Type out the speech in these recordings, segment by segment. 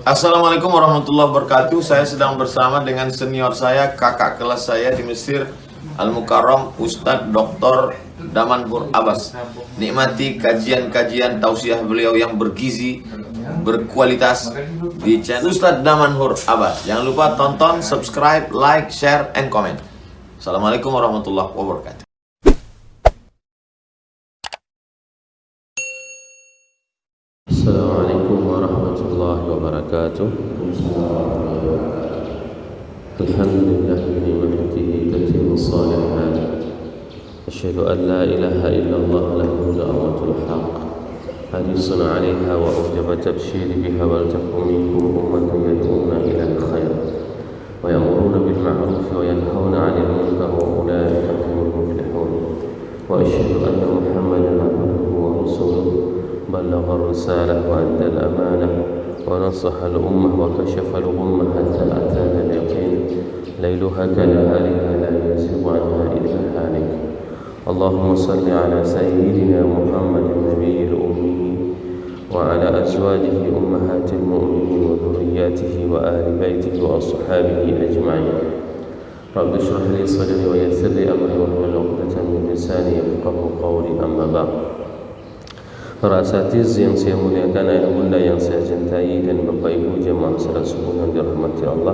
Assalamualaikum warahmatullahi wabarakatuh. Saya sedang bersama dengan senior saya, kakak kelas saya di Mesir, Al-Mukarram, Ustadz Dr. Damanhur Abbas. Nikmati kajian-kajian tausiah beliau yang bergizi, berkualitas di channel Ustadz Damanhur Abbas. Jangan lupa tonton, subscribe, like, share, and comment. Assalamualaikum warahmatullahi wabarakatuh. Assalamualaikum warahmatullahi wabarakatuh. Alhamdulillah bi ni'matihi tatimmu shalihat. Asyhadu an la ilaha illallah lahu da'watul haqq. Harisun 'alaiha wa ujabat tabsyiri biha wal takum minkum ummatun yad'una ila al-khair wa ya'muruna bil ma'ruf wa yanhauna 'anil munkar wa ulaika humul muflihun. Wa asyhadu anna Muhammadan 'abduhu wa rasuluhu بلغ الرسالة وأدى الأمانة ونصح الأمة وكشف الغمة حتى أتانا اليقين ليلها كنهارها لا يزيغ عنها إلا هالك. اللهم صل على سيدنا محمد النبي الأمي وعلى أزواجه أمهات المؤمنين وذرياته وآل بيته وأصحابه أجمعين. رب اشرح لي صدري ويسر لي أمري واحلل عقدة من لساني يفقهوا قولي. أما بعد. Para asatiz yang saya muliakan, ayah bunda yang saya cintai, dan bapak ibu jemaah salat subuh yang dirahmati Allah,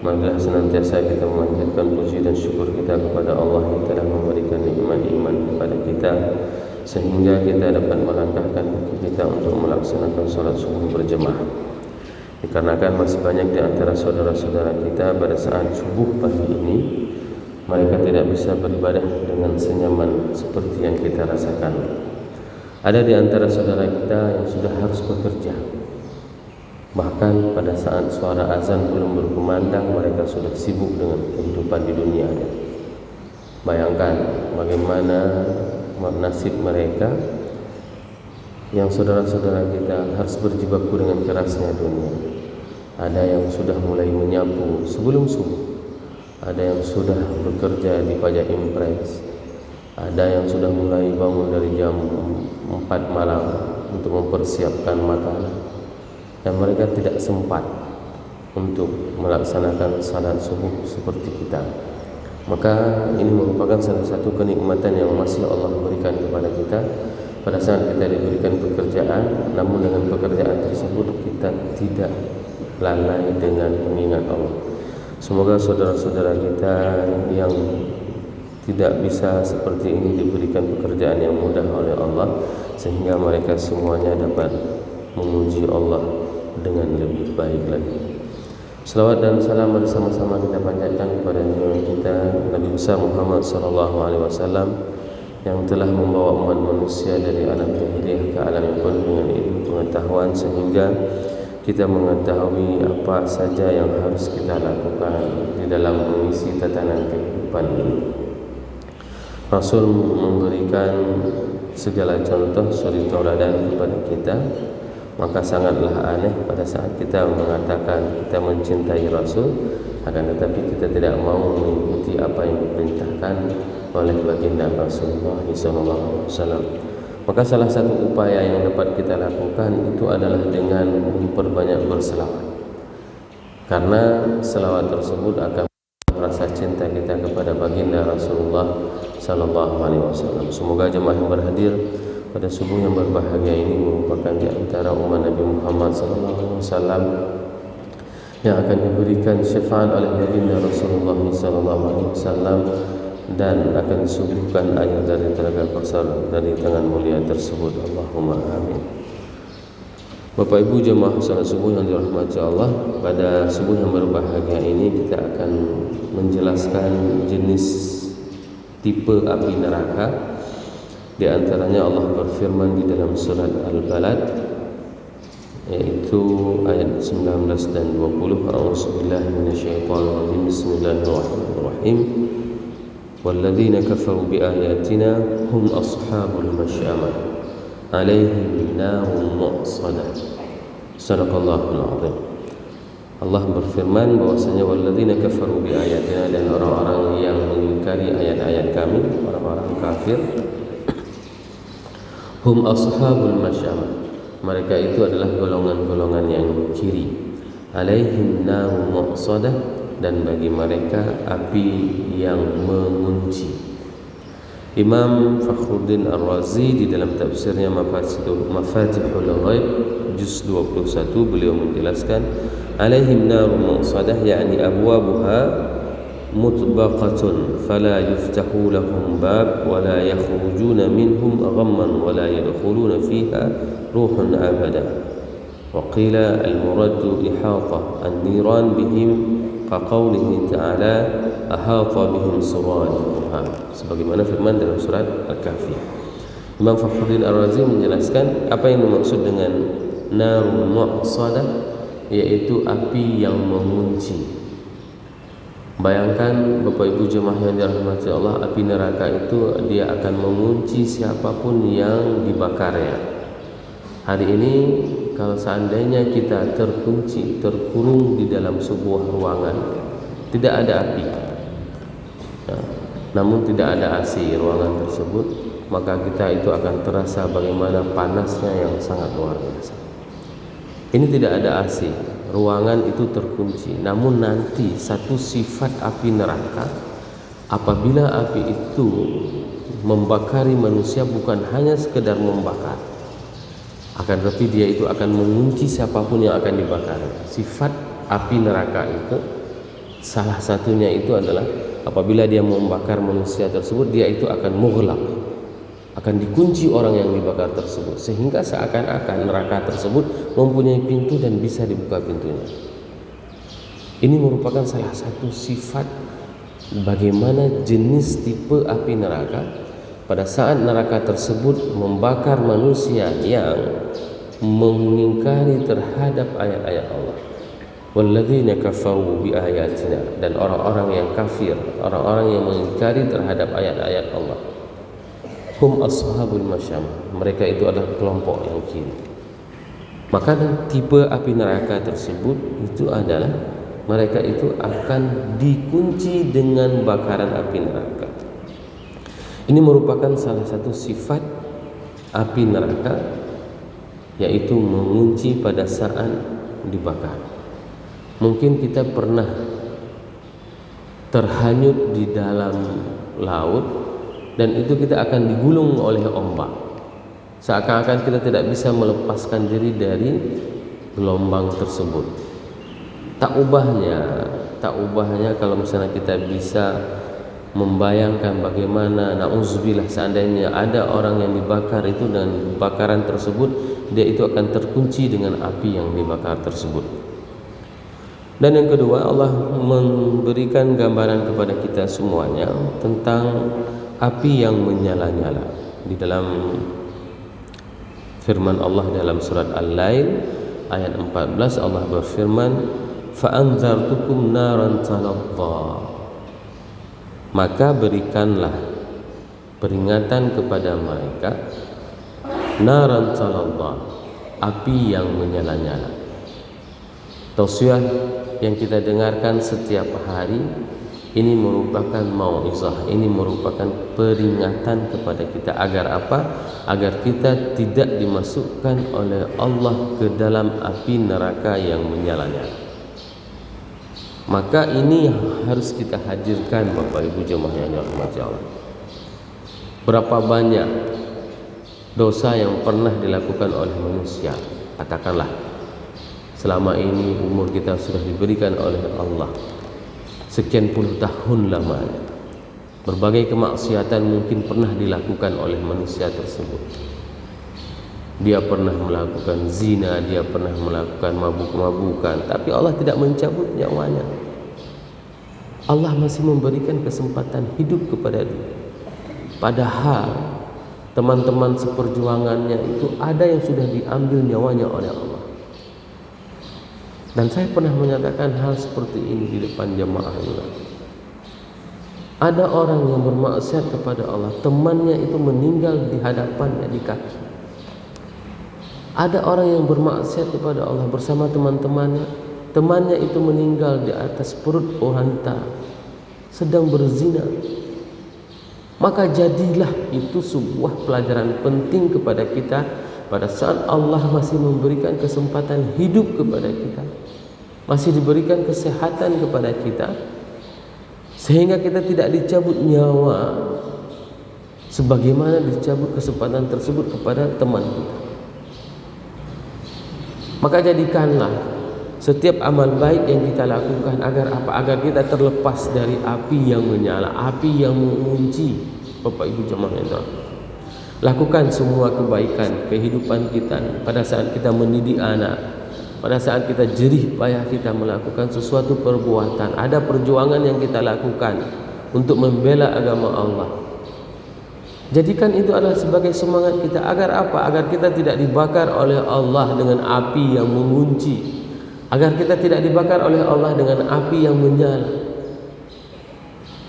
marilah senantiasa kita memanjatkan puji dan syukur kita kepada Allah yang telah memberikan nikmat iman kepada kita sehingga kita dapat melangkahkan kaki kita untuk melaksanakan salat subuh berjemaah. Dikarenakan masih banyak di antara saudara-saudara kita pada saat subuh pagi ini mereka tidak bisa beribadah dengan senyaman seperti yang kita rasakan. Ada di antara saudara kita yang sudah harus bekerja. Bahkan pada saat suara azan belum berkumandang, mereka sudah sibuk dengan kehidupan di dunia. Bayangkan bagaimana nasib mereka yang saudara-saudara kita harus berjibaku dengan kerasnya dunia. Ada yang sudah mulai menyapu sebelum subuh. Ada yang sudah bekerja di pajak impres. Ada yang sudah mulai bangun dari jam 4 malam untuk mempersiapkan makanan, dan mereka tidak sempat untuk melaksanakan salat subuh seperti kita. Maka ini merupakan salah satu kenikmatan yang masih Allah berikan kepada kita pada saat kita diberikan pekerjaan, namun dengan pekerjaan tersebut kita tidak lalai dengan mengingat Allah. Semoga saudara-saudara kita yang tidak bisa seperti ini diberikan pekerjaan yang mudah oleh Allah sehingga mereka semuanya dapat memuji Allah dengan lebih baik lagi. Selawat dan salam bersama-sama kita panjatkan kepada junjungan kita Nabi besar Muhammad sallallahu alaihi wasallam yang telah membawa umat manusia dari alam jahiliyah ke alam yang penuh dengan ilmu pengetahuan sehingga kita mengetahui apa saja yang harus kita lakukan di dalam mengisi tatanan kehidupan ini. Rasul memberikan segala contoh suri tauladan kepada kita, maka sangatlah aneh pada saat kita mengatakan kita mencintai Rasul, akan tetapi kita tidak mau mengikuti apa yang diperintahkan oleh baginda Rasulullah SAW. Maka salah satu upaya yang dapat kita lakukan itu adalah dengan memperbanyak berselawat, karena selawat tersebut akan rasa cinta kita kepada baginda Rasulullah sallallahu alaihi wasallam. Semoga jemaah yang berhadir pada subuh yang berbahagia ini merupakan di antara umat Nabi Muhammad sallallahu alaihi wasallam yang akan diberikan syafaat oleh baginda Rasulullah sallallahu alaihi wasallam dan akan disuguhkan air dari telaga Kautsar dari tangan mulia tersebut. Allahumma amin. Bapak Ibu jemaah salat subuh yang dirahmati Allah, pada subuh yang berbahagia ini kita akan menjelaskan jenis tipe api neraka. Di antaranya Allah berfirman di dalam surat Al-Balad, yaitu ayat 19 dan 20. A'udzubillahi minasyaitonir rajim. Bismillahirrahmanirrahim. Walladzina kafaru biayatina hum ashabul masyamah 'alaihim narun mu'sadah. Sadaqallahul azim. Allah berfirman bahwasanya walladzina kafaru biayatina, dan orang-orang yang mengingkari ayat-ayat kami, orang-orang kafir, hum ashabul masyamah, mereka itu adalah golongan-golongan yang kiri. Alaihim naru muqsadah, dan bagi mereka api yang mengunci. Imam Fakhruddin Ar-Razi di dalam tafsirnya Mafatihul Ghaib juz 21 beliau menjelaskan, alaihim naru muqsadah yakni abwabuha mutbaqatun fala yuftahu lahum bab wala yakhrujuna minhum ghamman wala yadkhuluna fiha ruhun abada. Wa qila al-muradu ihata an-niran bihim kaqaulihi ta'ala ahata bihim surajuha, sebagaimana firman dalam surat Al-Kahfi. Imam Fakhruddin Ar-Razi menjelaskan apa yang dimaksud dengan narun muqsadah, yaitu api yang mengunci. Bayangkan Bapak Ibu jemaah yang dirahmati Allah, api neraka itu dia akan mengunci siapapun yang dibakarnya. Hari ini kalau seandainya kita terkunci, terkurung di dalam sebuah ruangan, tidak ada api, namun tidak ada AC ruangan tersebut, maka kita itu akan terasa bagaimana panasnya yang sangat luar biasa. Ini tidak ada AC, ruangan itu terkunci. Namun nanti satu sifat api neraka, apabila api itu membakari manusia, bukan hanya sekedar membakar, akan tetapi dia itu akan mengunci siapapun yang akan dibakar. Sifat api neraka itu salah satunya itu adalah apabila dia membakar manusia tersebut, dia itu akan mughlaq, akan dikunci orang yang dibakar tersebut, sehingga seakan-akan neraka tersebut mempunyai pintu dan bisa dibuka pintunya. Ini merupakan salah satu sifat bagaimana jenis tipe api neraka pada saat neraka tersebut membakar manusia yang mengingkari terhadap ayat-ayat Allah. Walladzina kafaru bi ayatina, dan orang-orang yang kafir, orang-orang yang mengingkari terhadap ayat-ayat Allah. Hum ashabul masyam, mereka itu adalah kelompok yang kiri. Maka tipe api neraka tersebut itu adalah mereka itu akan dikunci dengan bakaran api neraka. Ini merupakan salah satu sifat api neraka, yaitu mengunci pada saat dibakar. Mungkin kita pernah terhanyut di dalam laut, dan itu kita akan digulung oleh ombak. Seakan-akan kita tidak bisa melepaskan diri dari gelombang tersebut. Tak ubahnya kalau misalnya kita bisa membayangkan bagaimana na'udzubillah seandainya ada orang yang dibakar itu, dan bakaran tersebut dia itu akan terkunci dengan api yang dibakar tersebut. Dan yang kedua, Allah memberikan gambaran kepada kita semuanya tentang api yang menyala-nyala. Di dalam firman Allah dalam surat Al-Lail ayat 14, Allah berfirman, fa'anzartukum naran taladzza, maka berikanlah peringatan kepada mereka naran taladzza, api yang menyala-nyala. Tausiah yang kita dengarkan setiap hari ini merupakan mau'izah, ini merupakan peringatan kepada kita agar apa? Agar kita tidak dimasukkan oleh Allah ke dalam api neraka yang menyala-nyala. Maka ini harus kita hadirkan Bapak Ibu jemaah yang dirahmati Allah. Berapa banyak dosa yang pernah dilakukan oleh manusia, katakanlah selama ini umur kita sudah diberikan oleh Allah sekian puluh tahun lamanya, berbagai kemaksiatan mungkin pernah dilakukan oleh manusia tersebut. Dia pernah melakukan zina, dia pernah melakukan mabuk-mabukan, tapi Allah tidak mencabut nyawanya. Allah masih memberikan kesempatan hidup kepada dia. Padahal teman-teman seperjuangannya itu ada yang sudah diambil nyawanya oleh Allah. Dan saya pernah menyatakan hal seperti ini di depan jamaah juga. Ada orang yang bermaksiat kepada Allah, temannya itu meninggal di hadapannya di kaki. Ada orang yang bermaksiat kepada Allah bersama teman-temannya, temannya itu meninggal di atas perut wanita sedang berzina. Maka jadilah itu sebuah pelajaran penting kepada kita pada saat Allah masih memberikan kesempatan hidup kepada kita, masih diberikan kesehatan kepada kita, sehingga kita tidak dicabut nyawa sebagaimana dicabut kesempatan tersebut kepada teman kita. Maka jadikanlah setiap amal baik yang kita lakukan agar apa? Agar kita terlepas dari api yang menyala, api yang mengunci. Bapak Ibu jemaah yang dirahmati, lakukan semua kebaikan kehidupan kita pada saat kita mendidik anak, pada saat kita jerih payah kita melakukan sesuatu perbuatan, ada perjuangan yang kita lakukan untuk membela agama Allah. Jadikan itu adalah sebagai semangat kita agar apa? Agar kita tidak dibakar oleh Allah dengan api yang mengunci, agar kita tidak dibakar oleh Allah dengan api yang menyala.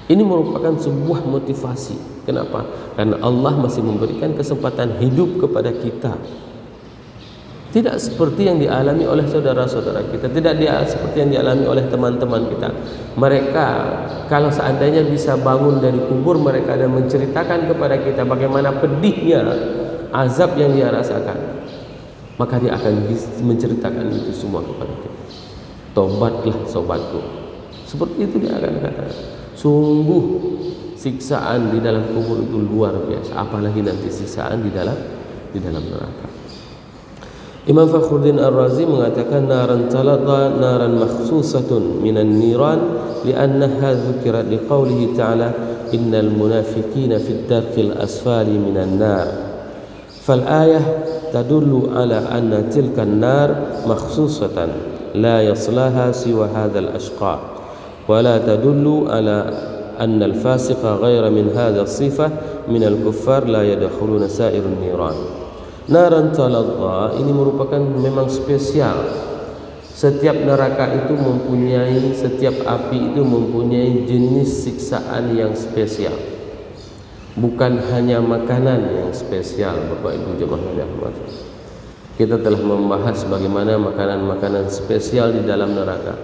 Ini merupakan sebuah motivasi. Kenapa? Karena Allah masih memberikan kesempatan hidup kepada kita. Tidak seperti yang dialami oleh saudara-saudara kita, tidak seperti yang dialami oleh teman-teman kita. Mereka kalau seandainya bisa bangun dari kubur mereka dan menceritakan kepada kita bagaimana pedihnya azab yang dia rasakan, maka dia akan menceritakan itu semua kepada kita. Tobatlah sobatku. Seperti itu dia akan katakan. Sungguh siksaan di dalam kubur itu luar biasa, apalagi nanti siksaan di dalam neraka. Imam Fakhruddin Ar-Razi mengatakan naran talata naran makhsusatun minan niran li'annaha dzukirat liqaulihi ta'ala innal munafiqina fid darkil asfali minan nar. Fal ayah tadullu ala anna tilka an-nar makhsusatan la yaslaha siwa hadzal ashqa wa la tadullu ala anna al-fasiqa ghayra min hadha as-sifah min al-kuffar la yadkhuluna sa'irun niran. Naran taladha ini merupakan memang spesial. Setiap neraka itu mempunyai, setiap api itu mempunyai jenis siksaan yang spesial. Bukan hanya makanan yang spesial, Bapak Ibu jemaah yang dirahmati. Kita telah membahas bagaimana makanan-makanan spesial di dalam neraka.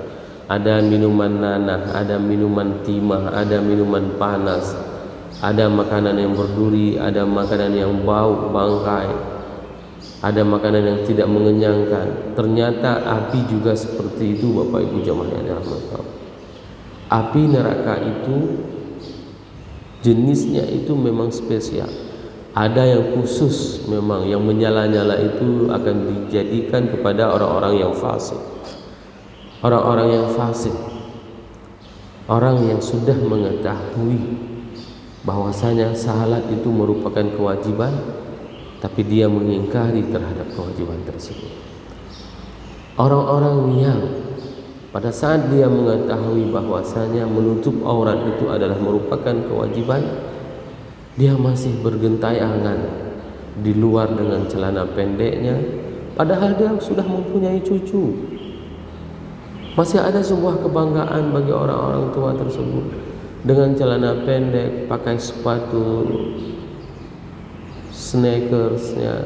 Ada minuman nanah, ada minuman timah, ada minuman panas, ada makanan yang berduri, ada makanan yang bau bangkai, ada makanan yang tidak mengenyangkan. Ternyata api juga seperti itu, Bapak Ibu jemaah yang dirahmati Allah. Api neraka itu jenisnya itu memang spesial. Ada yang khusus memang, yang menyala-nyala itu akan dijadikan kepada orang-orang yang fasik. Orang-orang yang fasik, orang yang sudah mengetahui bahwasanya salat itu merupakan kewajiban, tapi dia mengingkari terhadap kewajiban tersebut. Orang-orang yang pada saat dia mengetahui bahwasanya menutup aurat itu adalah merupakan kewajiban, dia masih bergentayangan di luar dengan celana pendeknya, padahal dia sudah mempunyai cucu. Masih ada sebuah kebanggaan bagi orang-orang tua tersebut dengan celana pendek, pakai sepatu sneakersnya,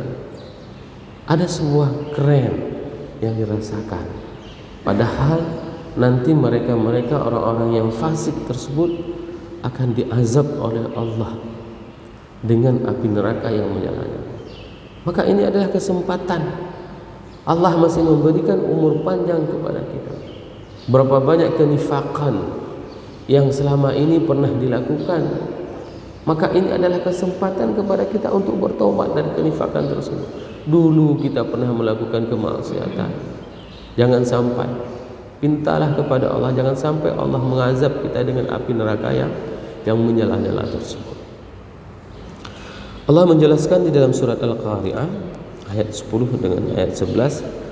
ada sebuah keren yang dirasakan. Padahal nanti mereka orang-orang yang fasik tersebut akan diazab oleh Allah dengan api neraka yang menyala-nyala. Maka ini adalah kesempatan. Allah masih memberikan umur panjang kepada kita. Berapa banyak kenifakan yang selama ini pernah dilakukan, maka ini adalah kesempatan kepada kita untuk bertobat dari kenifakan tersebut. Dulu kita pernah melakukan kemaksiatan, jangan sampai. Pintalah kepada Allah, jangan sampai Allah mengazab kita dengan api neraka yang menyala-nyala tersebut. Allah menjelaskan di dalam surat Al-Qari'ah ayat 10 dengan ayat 11.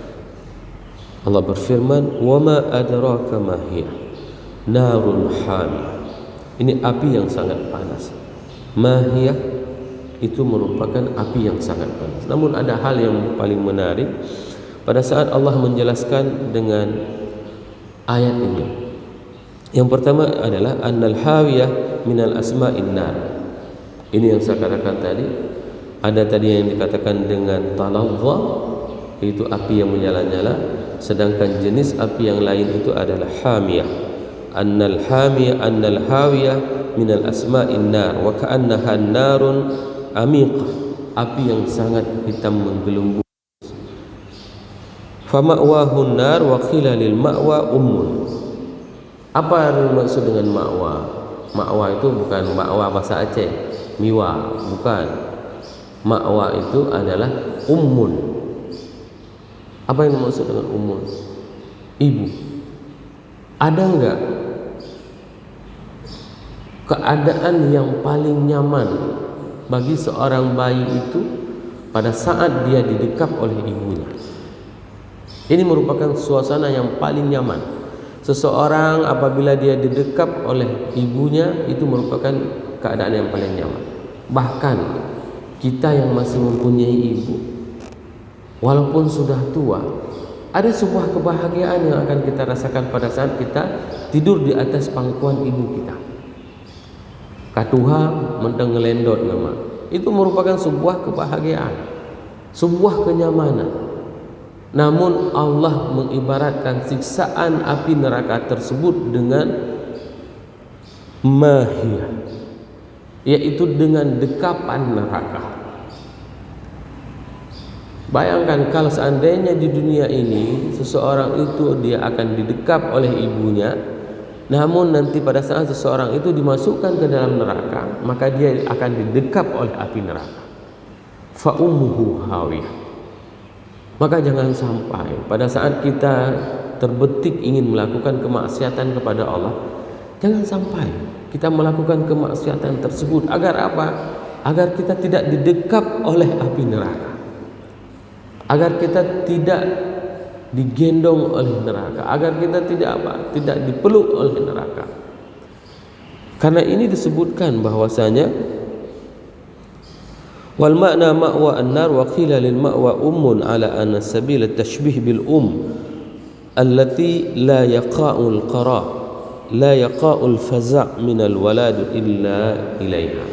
Allah berfirman, "Wa ma adraka ma hiya narun hamiyah." Ini api yang sangat panas. Mahiyah itu merupakan api yang sangat panas. Namun ada hal yang paling menarik pada saat Allah menjelaskan dengan ayat ini. Yang pertama adalah annal hawiyah minal asma'in nar. Ini yang saya katakan tadi. Ada tadi yang dikatakan dengan talazza, itu api yang menyala-nyala. Sedangkan jenis api yang lain itu adalah hamiyah. Annal hawiyah minal asma'in nar wa ka'annaha narun amiqah. api yang sangat hitam menggelembung. Fama'wahun nar wa qila lil ma'wa ummun. Apa yang dimaksud dengan ma'wa? Ma'wa itu bukan ma'wa bahasa Aceh, miwa, bukan. Ma'wa itu adalah ummun. Apa yang dimaksud dengan ummun? Ibu. Ada enggak keadaan yang paling nyaman bagi seorang bayi itu pada saat dia didekap oleh ibunya? Ini merupakan suasana yang paling nyaman. Seseorang apabila dia didekap oleh ibunya, itu merupakan keadaan yang paling nyaman. Bahkan kita yang masih mempunyai ibu, walaupun sudah tua, ada sebuah kebahagiaan yang akan kita rasakan pada saat kita tidur di atas pangkuan ibu kita. Katuha menteng ngelendot nama. Itu merupakan sebuah kebahagiaan, sebuah kenyamanan. Namun Allah mengibaratkan siksaan api neraka tersebut dengan mahiyah, yaitu dengan dekapan neraka. Bayangkan kalau seandainya di dunia ini seseorang itu dia akan didekap oleh ibunya, namun nanti pada saat seseorang itu dimasukkan ke dalam neraka, maka dia akan didekap oleh api neraka. Fa ummuhu hawiyah. Maka jangan sampai pada saat kita terbetik ingin melakukan kemaksiatan kepada Allah, jangan sampai kita melakukan kemaksiatan tersebut. Agar apa? Agar kita tidak didekap oleh api neraka, agar kita tidak digendong oleh neraka, agar kita tidak dipeluk oleh neraka. Karena ini disebutkan bahwasanya wal makna ma'wa an-nar wa qila lil ma'wa ummun ala anna sabil at-tashbih bil allati la yaqa'ul qara la yaqa'ul faza' min al-walad illa ilaiha.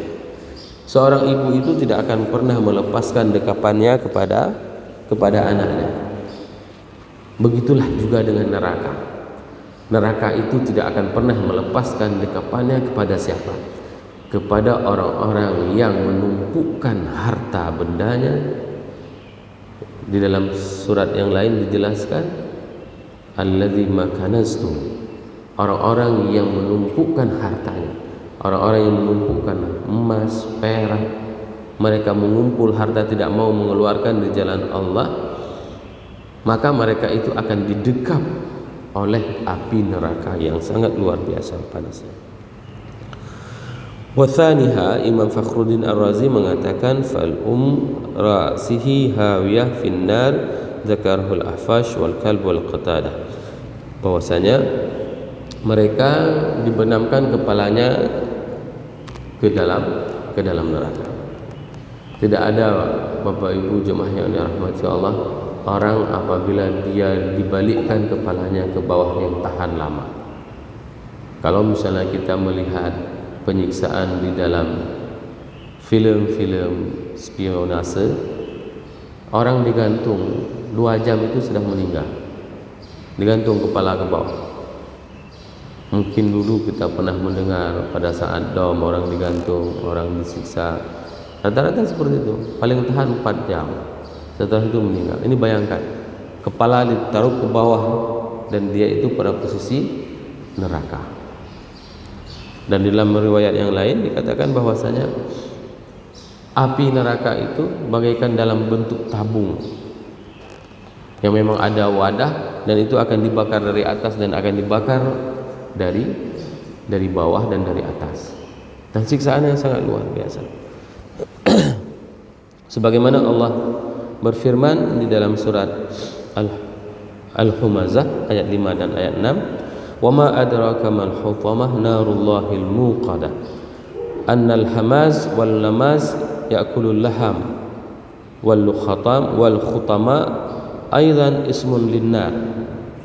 Seorang ibu itu tidak akan pernah melepaskan dekapannya kepada anaknya. Begitulah juga dengan neraka. Neraka itu tidak akan pernah melepaskan dekapannya kepada siapa? Kepada orang-orang yang menumpukan harta bendanya. Di dalam surat yang lain dijelaskan alladzi makanaztum, orang-orang yang menumpukan hartanya, orang-orang yang menumpukan emas, perak, mereka mengumpul harta tidak mau mengeluarkan di jalan Allah, maka mereka itu akan didekap oleh api neraka yang sangat luar biasa panasnya. Wathaniha, Imam Fakhruddin Ar-Razi mengatakan fal ra'sihi hawiyah finnar zakarhul ahfash wal kalb wal qatadah, bahwasanya mereka dibenamkan kepalanya ke dalam neraka. Tidak ada Bapak Ibu jemaah yang dirahmati Allah, orang apabila dia dibalikkan kepalanya ke bawah yang tahan lama. Kalau misalnya kita melihat penyiksaan di dalam film-film spionase, orang digantung 2 jam itu sudah meninggal, digantung kepala ke bawah. Mungkin dulu kita pernah mendengar pada saat dom orang digantung, orang disiksa, rata-rata seperti itu, paling tahan 4 jam, setelah itu meninggal. Ini bayangkan, kepala ditaruh ke bawah dan dia itu pada posisi neraka. Dan di dalam riwayat yang lain dikatakan bahwasanya api neraka itu bagaikan dalam bentuk tabung yang memang ada wadah, dan itu akan dibakar dari atas dan akan dibakar dari bawah dan dari atas, dan siksaan yang sangat luar biasa. Sebagaimana Allah berfirman di dalam surat Al-Humazah ayat 5 dan ayat 6, wa ma adraka mal hutamah narullahil muqadah annal hamaz wal lamaz ya'kulul laham wal khutama aidan ismun linnar.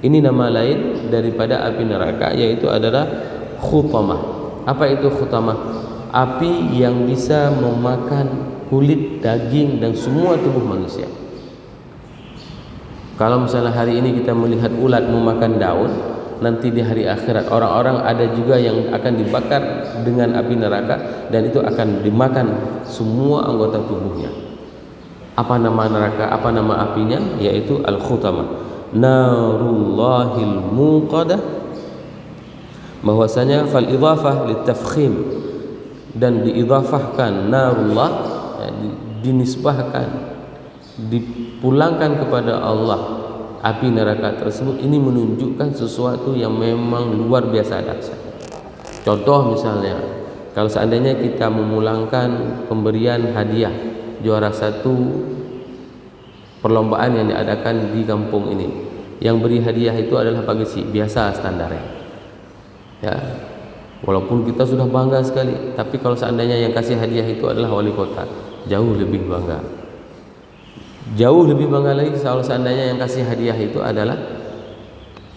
Ini nama lain daripada api neraka, yaitu adalah khutamah. Apa itu khutamah? Api yang bisa memakan kulit, daging dan semua tubuh manusia. Kalau misalnya hari ini kita melihat ulat memakan daun, nanti di hari akhirat orang-orang ada juga yang akan dibakar dengan api neraka, dan itu akan dimakan semua anggota tubuhnya. Apa nama neraka? Apa nama apinya? Yaitu al-khutamah, narullahil muqadah. Bahwasanya fal idhafah litafkhim, dan diidhafahkan narullah, ya, dinisbahkan, dipulangkan kepada Allah api neraka tersebut. Ini menunjukkan sesuatu yang memang luar biasa dahsyat. Contoh misalnya, kalau seandainya kita memulangkan pemberian hadiah juara satu perlombaan yang diadakan di kampung ini, yang beri hadiah itu adalah Pak Gesi, biasa standarnya, ya. Walaupun kita sudah bangga sekali, tapi kalau seandainya yang kasih hadiah itu adalah wali kota, jauh lebih bangga. Jauh lebih bangga lagi kalau seandainya yang kasih hadiah itu adalah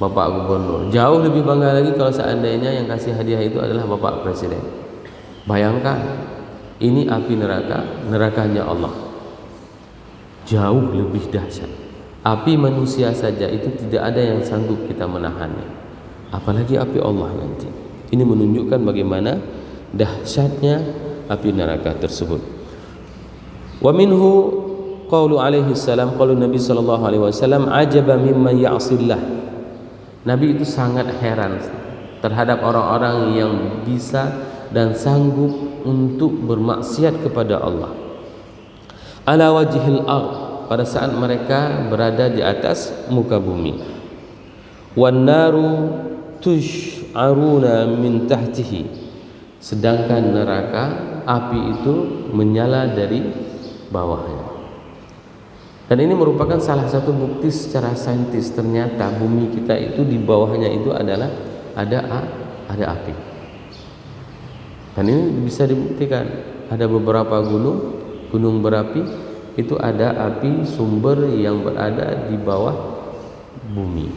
Bapak Gubernur. Jauh lebih bangga lagi kalau seandainya yang kasih hadiah itu adalah Bapak Presiden. Bayangkan, ini api neraka, nerakanya Allah. Jauh lebih dahsyat. Api manusia saja itu tidak ada yang sanggup kita menahannya, apalagi api Allah nanti. Ini menunjukkan bagaimana dahsyatnya api neraka tersebut. Wa minhu qaulu alaihi salam, qaulu Nabi sallallahu alaihi wasallam, ajaba mimman ya'sillah. Nabi itu sangat heran terhadap orang-orang yang bisa dan sanggup untuk bermaksiat kepada Allah. Ala wajhil ardh, pada saat mereka berada di atas muka bumi. Wan naru tush'aruna min tahtihi, sedangkan neraka api itu menyala dari bawahnya. Dan ini merupakan salah satu bukti secara saintis, ternyata bumi kita itu di bawahnya itu adalah ada api. Dan ini bisa dibuktikan, ada beberapa gunung berapi itu ada api sumber yang berada di bawah bumi.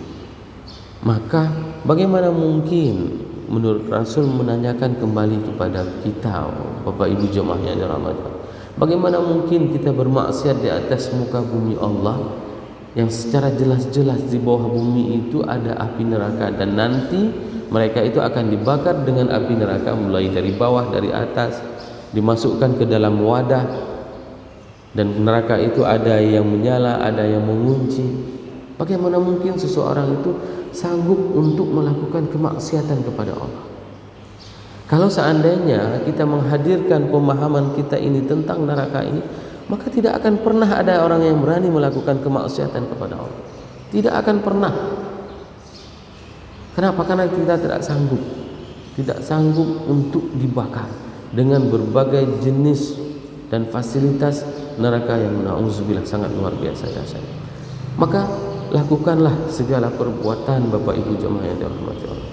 Maka bagaimana mungkin menurut Rasul menanyakan kembali kepada kita, Bapak Ibu jemaah yang dirahmati Allah, bagaimana mungkin kita bermaksiat di atas muka bumi Allah yang secara jelas-jelas di bawah bumi itu ada api neraka, dan nanti mereka itu akan dibakar dengan api neraka mulai dari bawah, dari atas, dimasukkan ke dalam wadah, dan neraka itu ada yang menyala, ada yang mengunci. Bagaimana mungkin seseorang itu sanggup untuk melakukan kemaksiatan kepada Allah? Kalau seandainya kita menghadirkan pemahaman kita ini tentang neraka ini, maka tidak akan pernah ada orang yang berani melakukan kemaksiatan kepada Allah. Tidak akan pernah. Kenapa? Karena kita tidak sanggup untuk dibakar dengan berbagai jenis dan fasilitas neraka yang na'udzubillah sangat luar biasa dahsyat. Maka lakukanlah segala perbuatan Bapak Ibu jemaah yang dirahmati Allah.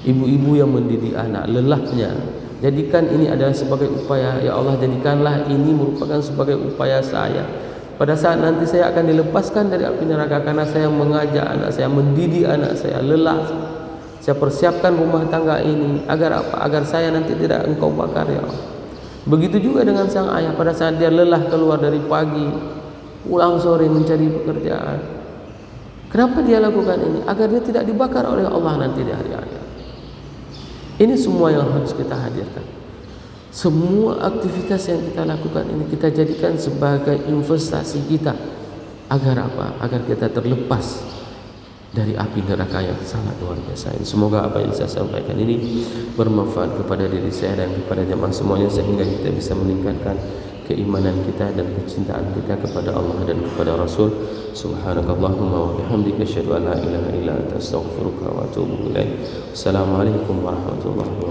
Ibu-ibu yang mendidik anak, lelahnya jadikan ini adalah sebagai upaya. Ya Allah, jadikanlah ini merupakan sebagai upaya saya pada saat nanti saya akan dilepaskan dari api neraka, karena saya mengajak anak saya, mendidik anak saya, lelah. Saya persiapkan rumah tangga ini agar apa? Agar saya nanti tidak Engkau bakar, ya Allah. Begitu juga dengan sang ayah, pada saat dia lelah keluar dari pagi, pulang sore mencari pekerjaan. Kenapa dia lakukan ini? Agar dia tidak dibakar oleh Allah nanti di hari akhirat. Ini semua yang harus kita hadirkan. Semua aktivitas yang kita lakukan ini kita jadikan sebagai investasi kita. Agar apa? Agar kita terlepas dari api neraka yang sangat luar biasa ini. Semoga apa yang saya sampaikan ini bermanfaat kepada diri saya dan kepada jemaah semuanya, sehingga kita bisa meningkatkan keimanan kita dan kecintaan kita kepada Allah dan kepada Rasul. Subhanakallahumma wa bihamdika asyhadu an la ilaha illa anta astaghfiruka wa atubu ilaik. Assalamualaikum warahmatullahi wabarakatuh.